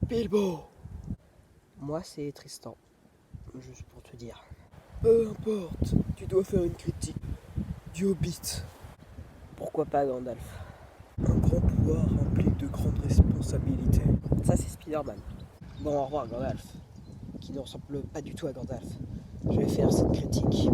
Bilbo. Moi, c'est Tristan. Juste pour te dire. Peu importe, tu dois faire une critique du Hobbit. Pourquoi pas Gandalf? Un grand pouvoir implique de grandes responsabilités. Ça, c'est Spider-Man. Bon, au revoir Gandalf. Qui ne ressemble pas du tout à Gandalf. Je vais faire cette critique.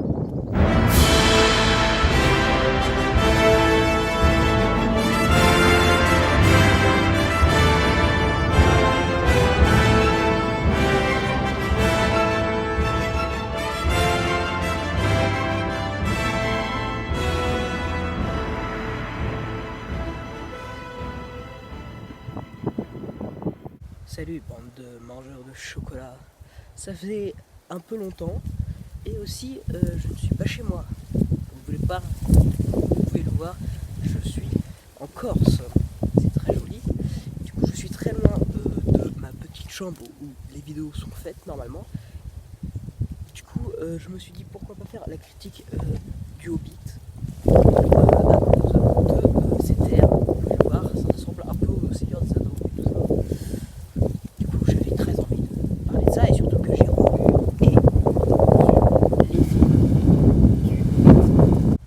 Salut bande de mangeurs de chocolat. Ça faisait un peu longtemps et aussi je ne suis pas chez moi. Vous pouvez le voir, je suis en Corse. C'est très joli. Du coup je suis très loin de ma petite chambre où les vidéos sont faites normalement. Du coup je me suis dit pourquoi pas faire la critique du Hobbit à cause de ces terres. Vous pouvez le voir, ça ressemble un peu au Seigneur des Anneaux et tout ça. Du coup, j'avais très envie de parler de ça et surtout que j'ai relu et vu les films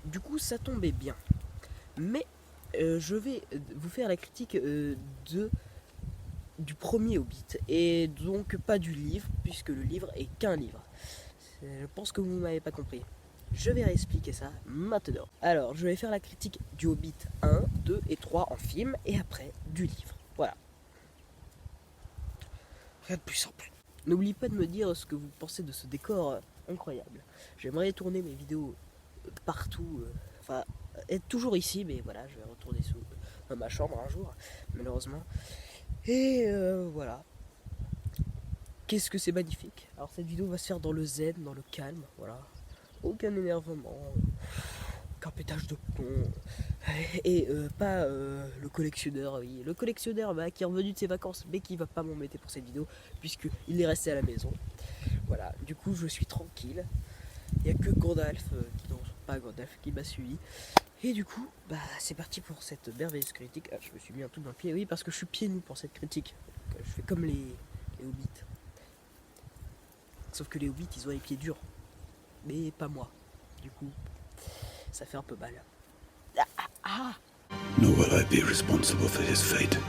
du coup, ça tombait bien. Mais je vais vous faire la critique du premier Hobbit et donc pas du livre puisque le livre est qu'un livre. Je pense que vous ne m'avez pas compris. Je vais réexpliquer ça maintenant. Alors, je vais faire la critique du Hobbit 1, 2 et 3 en film et après du livre. Voilà. Rien de plus simple. N'oubliez pas de me dire ce que vous pensez de ce décor incroyable. J'aimerais tourner mes vidéos partout, être toujours ici, mais voilà, je vais retourner dans ma chambre un jour, malheureusement. Et voilà. Qu'est-ce que c'est magnifique. Alors cette vidéo va se faire dans le zen, dans le calme, voilà. Aucun énervement, qu'un pétage de plomb. Et pas le collectionneur, oui. Le collectionneur qui est revenu de ses vacances, mais qui va pas m'embêter pour cette vidéo, puisqu'il est resté à la maison. Voilà, du coup je suis tranquille. Il n'y a que Gandalf, qui m'a suivi. Et du coup, c'est parti pour cette merveilleuse critique. Ah, je me suis mis un truc dans le pied, oui, parce que je suis pieds nus pour cette critique. Je fais comme les hobbits. Sauf que les hobbits, ils ont les pieds durs. Mais pas moi. Du coup, ça fait un peu mal. Nor will I be responsible for his fate.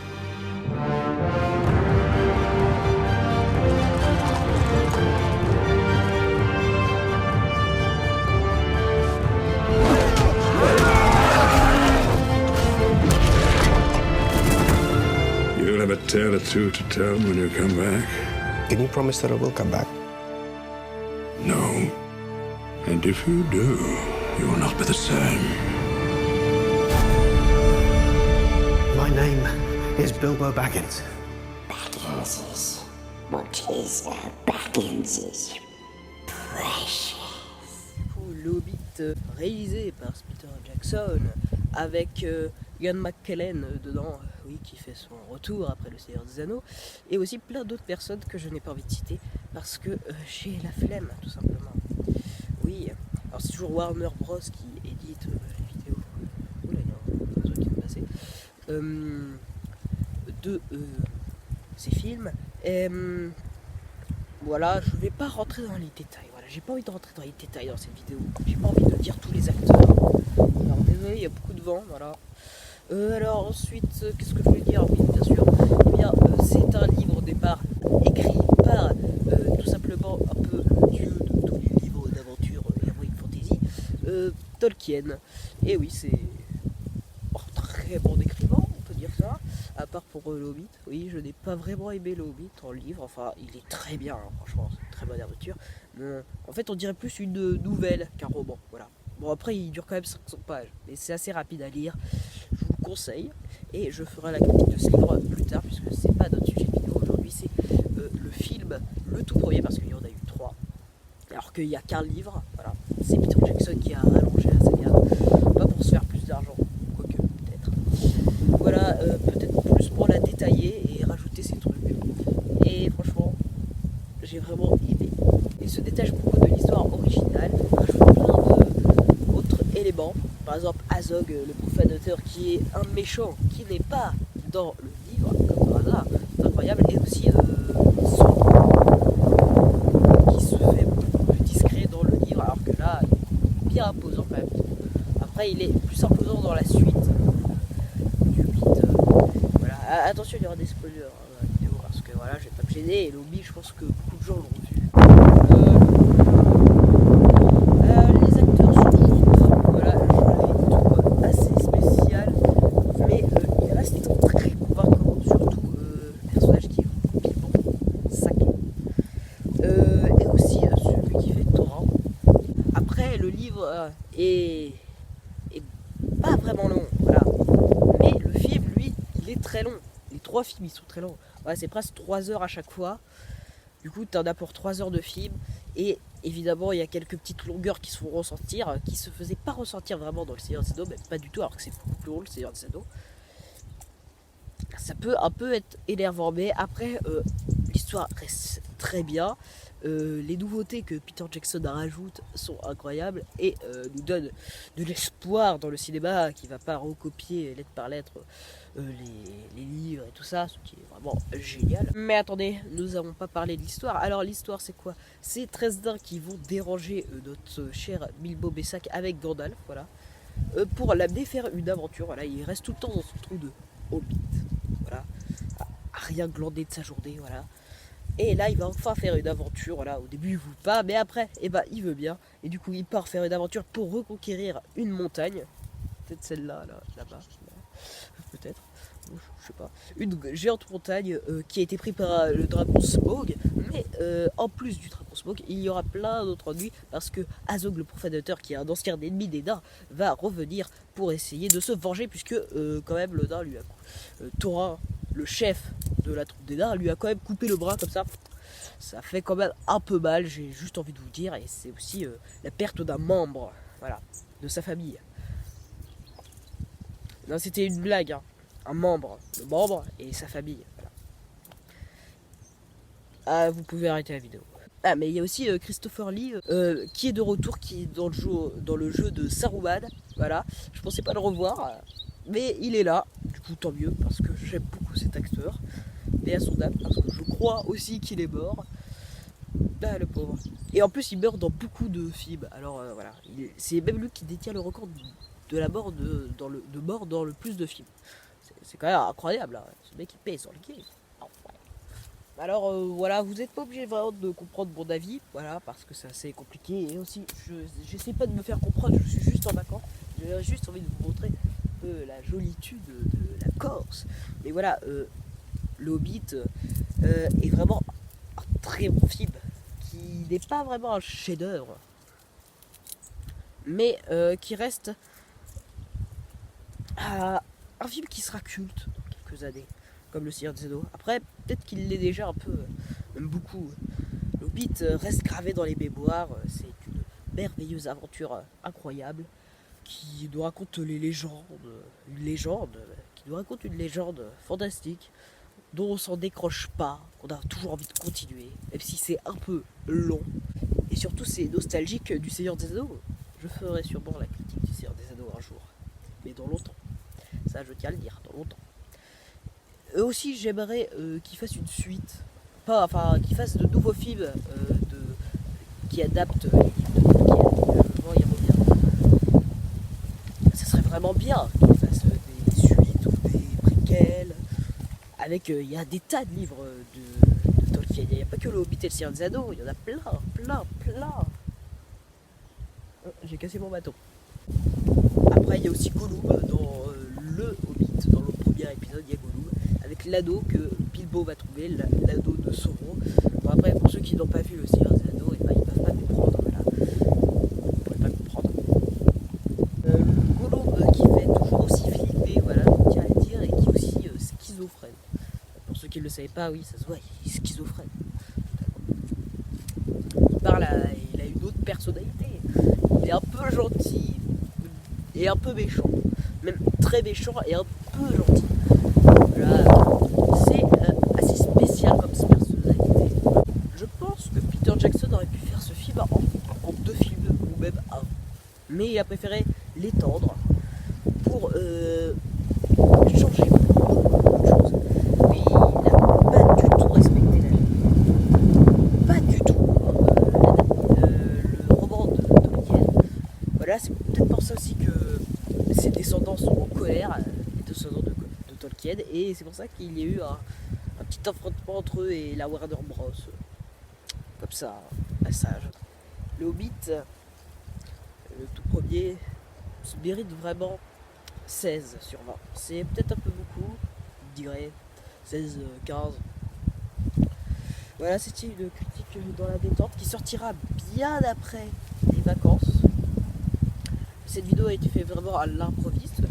You'll have a tale or two to tell when you come back. Can you promise that I will come back? No. And if you do, you will not be the same. My name is Bilbo Baggins. Bagginses. What is Bagginses? Precious. Le Hobbit, réalisé par Peter Jackson, avec Ian McKellen dedans, oui, qui fait son retour après le Seigneur des Anneaux, et aussi plein d'autres personnes que je n'ai pas envie de citer parce que j'ai la flemme, tout simplement. Oui, alors c'est toujours Warner Bros qui édite les vidéos. Oula, il y a un truc qui vient de passer. De ces films. Et voilà, je vais pas rentrer dans les détails. Voilà, j'ai pas envie de rentrer dans les détails dans cette vidéo. J'ai pas envie de dire tous les acteurs. Alors désolé, il y a beaucoup de vent, voilà. Alors ensuite, qu'est-ce que je voulais dire? Oui, bien sûr. Eh bien, c'est un livre au départ écrit par tout simplement un peu le dieu de tous les livres d'aventure heroic fantasy, Tolkien. Et oui, c'est un très bon écrivain, on peut dire ça. À part pour le Hobbit, oui, je n'ai pas vraiment aimé le Hobbit en livre. Enfin, il est très bien, hein, franchement, c'est une très bonne aventure. Mais, en fait, on dirait plus une nouvelle qu'un roman, voilà. Bon, après, il dure quand même 500 pages, mais c'est assez rapide à lire. Je vous le conseille, et je ferai la critique de ce livre plus tard, puisque c'est pas notre sujet de vidéo aujourd'hui, c'est le film, le tout premier, parce qu'il y en a eu 3, alors qu'il n'y a qu'un livre, voilà. C'est Peter Jackson qui a rallongé la saga, pas pour se faire plus d'argent, quoique, peut-être. Voilà, peut-être plus pour la détailler et rajouter ces trucs. Et franchement, j'ai vraiment aimé. Il se détache beaucoup de l'histoire originale, rajoute plein d'autres éléments. Par exemple, Azog, le profanateur, qui est un méchant qui n'est pas dans le livre, comme par hasard. C'est incroyable. incroyable, et aussi son qui se fait beaucoup plus discret dans le livre, alors que là, il est bien imposant quand même. Après, il est plus imposant dans la suite du Hobbit. Voilà. Attention, il y aura des spoilers dans la vidéo, parce que voilà, je vais pas me gêner, et le Hobbit, je pense que beaucoup de gens l'ont vu. Les acteurs sont toujours top, voilà, je les trouve assez spécial, mais il reste très convaincant, surtout le personnage qui est Bilbo, Saké. Et aussi celui qui fait Thorin. Après, le livre est pas vraiment long, voilà. Mais le film, lui, il est très long. Les 3 films, ils sont très longs. Voilà, c'est presque 3 heures à chaque fois. Du coup, t'en as pour 3 heures de film. Et évidemment, il y a quelques petites longueurs qui se font ressentir, qui se faisaient pas ressentir vraiment dans le Seigneur des Anneaux, même pas du tout, alors que c'est beaucoup plus long le Seigneur des Anneaux. Ça peut un peu être énervant, mais après, l'histoire reste très bien. Les nouveautés que Peter Jackson rajoute sont incroyables et nous donnent de l'espoir dans le cinéma, qui va pas recopier lettre par lettre les livres et tout ça, ce qui est vraiment génial. Mais attendez, nous n'avons pas parlé de l'histoire. Alors l'histoire, c'est quoi? C'est 13 nains qui vont déranger notre cher Bilbo Bessac avec Gandalf, voilà, pour l'amener faire une aventure. Voilà, il reste tout le temps dans son trou de Hobbit, voilà, à rien glander de sa journée, voilà. Et là, il va enfin faire une aventure. Voilà, au début, il ne veut pas, mais après, eh ben, il veut bien. Et du coup, il part faire une aventure pour reconquérir une montagne. Peut-être celle-là, là-bas. Peut-être. Je sais pas. Une géante montagne qui a été prise par le dragon Smaug. Mais en plus du dragon Smaug, il y aura plein d'autres ennuis. Parce que Azog, le profanateur, qui est un ancien ennemi des nains, va revenir pour essayer de se venger. Puisque, quand même, le nain lui a... Thorin, le chef de la troupe des nains, lui a quand même coupé le bras comme ça. Ça fait quand même un peu mal, j'ai juste envie de vous dire. Et c'est aussi la perte d'un membre, voilà, de sa famille. Non, c'était une blague, hein. Un membre, le membre et sa famille, voilà. Ah, vous pouvez arrêter la vidéo. Ah, mais il y a aussi Christopher Lee qui est de retour, qui est dans le jeu de Saruman, voilà. Je pensais pas le revoir, mais il est là. Du coup, tant mieux, parce que j'aime beaucoup cet acteur. Et à son âme, parce que je crois aussi qu'il est mort. Ah, le pauvre. Et en plus, il meurt dans beaucoup de films. Alors voilà, c'est même lui qui détient le record de la mort dans le plus de films. C'est quand même incroyable, hein. Ce mec il pèse dans le game. Alors voilà, vous n'êtes pas obligé vraiment de comprendre mon avis, voilà, parce que c'est assez compliqué. Et aussi, j'essaie pas de me faire comprendre, je suis juste en vacances. J'ai juste envie de vous montrer la jolitude de la Corse. Mais voilà, le Hobbit est vraiment un très bon film, qui n'est pas vraiment un chef-d'œuvre, mais qui reste un film qui sera culte dans quelques années, comme le Seigneur des Anneaux. Après, peut-être qu'il l'est déjà un peu, même beaucoup. Le Hobbit reste gravé dans les mémoires. C'est une merveilleuse aventure incroyable qui nous raconte une légende fantastique dont on s'en décroche pas, qu'on a toujours envie de continuer, même si c'est un peu long. Et surtout, c'est nostalgique du Seigneur des Anneaux. Je ferai sûrement la critique du Seigneur des Anneaux un jour, mais dans longtemps. Ça, je tiens à le dire, dans longtemps. Eux aussi, j'aimerais qu'ils fassent une suite, qu'ils fassent de nouveaux films qui adaptent les livres de Tolkien. Il revient. Ça serait vraiment bien qu'ils fassent des suites ou des préquels. Avec, il y a des tas de livres de Tolkien. Il n'y a pas que le Hobbit et le Seigneur des Anneaux, il y en a plein. Oh, j'ai cassé mon bâton. Après, il y a aussi Gollum dans le Hobbit, dans le premier épisode, il y a Gollum, avec l'anneau que Bilbo va trouver, l'anneau de Sauron. Bon, après, pour ceux qui n'ont pas vu le Seigneur des Anneaux, ils ne peuvent pas comprendre, voilà. Vous ne pouvez pas comprendre. Gollum qui fait toujours aussi flipper, voilà, je tiens à le dire, et qui est aussi schizophrène. Pour ceux qui ne le savaient pas, oui, ça se voit, il est schizophrène. Il a une autre personnalité. Il est un peu gentil et un peu méchant. Même très méchant et un peu gentil. Voilà. C'est assez spécial comme personnalité. Je pense que Peter Jackson aurait pu faire ce film en 2 films, ou même 1. Mais il a préféré l'étendre pour changer beaucoup de choses. Mais il n'a pas du ça aussi que ses descendants sont en colère, les descendants de Tolkien, et c'est pour ça qu'il y a eu un petit affrontement entre eux et la Warner Bros. Comme ça, passage. Le Hobbit, le tout premier, se mérite vraiment 16 sur 20. C'est peut-être un peu beaucoup, je dirais 16, 15. Voilà, c'était une critique dans la détente qui sortira bien après les vacances. Cette vidéo a été faite vraiment à l'improviste, je ne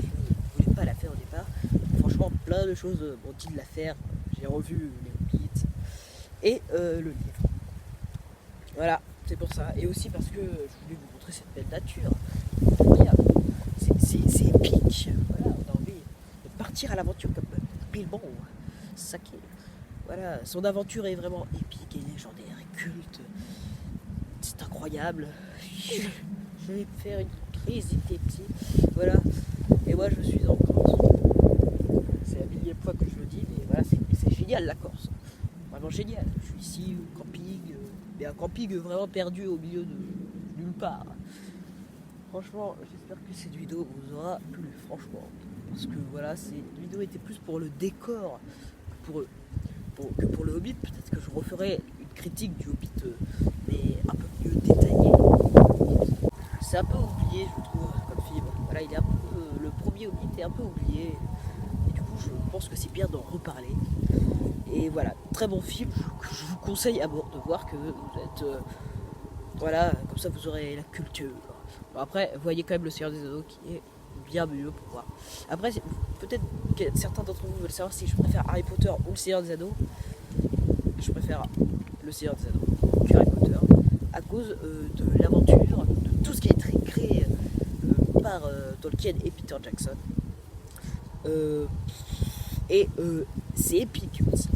voulais pas la faire au départ. Franchement, plein de choses m'ont dit de la faire. J'ai revu les Hobbits et le livre. Voilà, c'est pour ça. Et aussi parce que je voulais vous montrer cette belle nature. Incroyable. C'est épique. Voilà, on a envie de partir à l'aventure comme Bilbo. Saké. Voilà, son aventure est vraiment épique et légendaire et culte. C'est incroyable. Je vais faire une crise d'épilepsie. Voilà. Et moi je suis en Corse. C'est la millième fois que je le dis, mais voilà, c'est génial la Corse. Vraiment génial. Je suis ici au camping, mais un camping vraiment perdu au milieu de nulle part. Franchement, j'espère que cette vidéo vous aura plu, franchement. Parce que voilà, cette vidéo était plus pour le décor que pour le Hobbit. Peut-être que je referai une critique du Hobbit, mais un peu mieux détaillée. C'est un peu oublié, je trouve, comme film. Voilà, il est un peu, le premier Hobbit est un peu oublié. Et du coup, je pense que c'est bien d'en reparler. Et voilà, très bon film que je vous conseille à bord de voir, que vous êtes... voilà, comme ça vous aurez la culture. Bon, après, voyez quand même Le Seigneur des Anneaux qui est bien mieux pour voir. Après, peut-être que certains d'entre vous veulent savoir si je préfère Harry Potter ou Le Seigneur des Anneaux. Je préfère Le Seigneur des Anneaux que Harry Potter à cause de l'aventure, de tout ce qui a été créé par Tolkien et Peter Jackson. C'est épique aussi.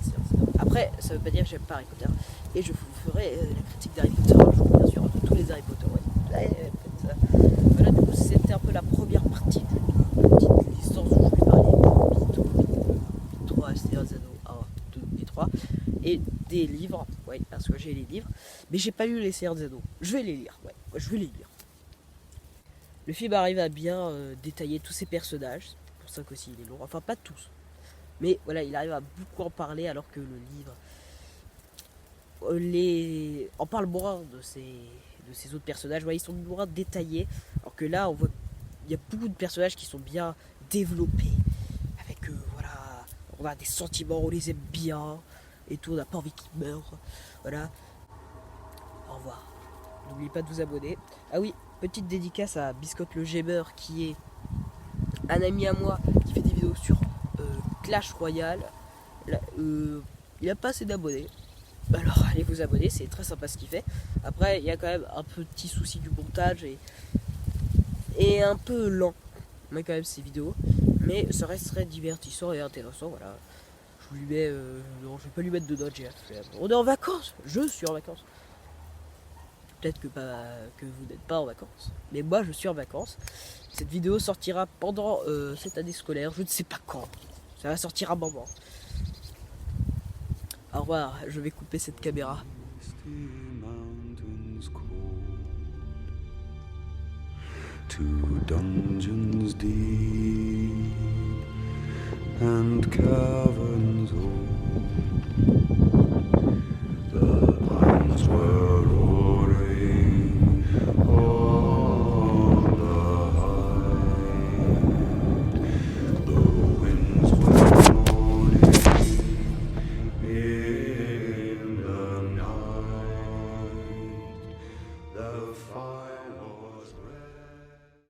Après, ça veut pas dire que j'aime pas Harry Potter. Et je vous ferai la critique d'Harry Potter un jour, bien sûr, de tous les Harry Potter. Ouais. Voilà, du coup, c'était un peu la première partie d'une petite licence où je vais parler du Hobbit 3, Seigneur des Anneaux 1, 2 et 3. Et des livres, ouais, parce que j'ai les livres. Mais j'ai pas lu les Seigneurs des Anneaux. Je vais les lire, ouais, je vais les lire. Le film arrive à bien détailler tous ses personnages. C'est pour ça qu'aussi il est long. Enfin, pas tous. Mais voilà, il arrive à beaucoup en parler alors que le livre en parle moins de ces autres personnages. Ouais, ils sont moins détaillés. Alors que là, on voit il y a beaucoup de personnages qui sont bien développés. Avec, voilà, on a des sentiments, on les aime bien. Et tout, on n'a pas envie qu'ils meurent. Voilà. Au revoir. N'oubliez pas de vous abonner. Ah oui, petite dédicace à Biscotte le Gamer, qui est un ami à moi qui fait des vidéos sur Clash Royale. Là, il a pas assez d'abonnés. Alors allez vous abonner, c'est très sympa ce qu'il fait. Après, il y a quand même un petit souci du montage et un peu lent, mais quand même ces vidéos. Mais ça resterait divertissant et intéressant, voilà. Je lui mets... non, je vais pas lui mettre de notes, on est en vacances, je suis en vacances. Peut-être que vous n'êtes pas en vacances, mais moi je suis en vacances. Cette vidéo sortira pendant cette année scolaire, je ne sais pas quand. Ça va sortir un moment. Au revoir, je vais couper cette caméra. To dungeons deep and caverns old.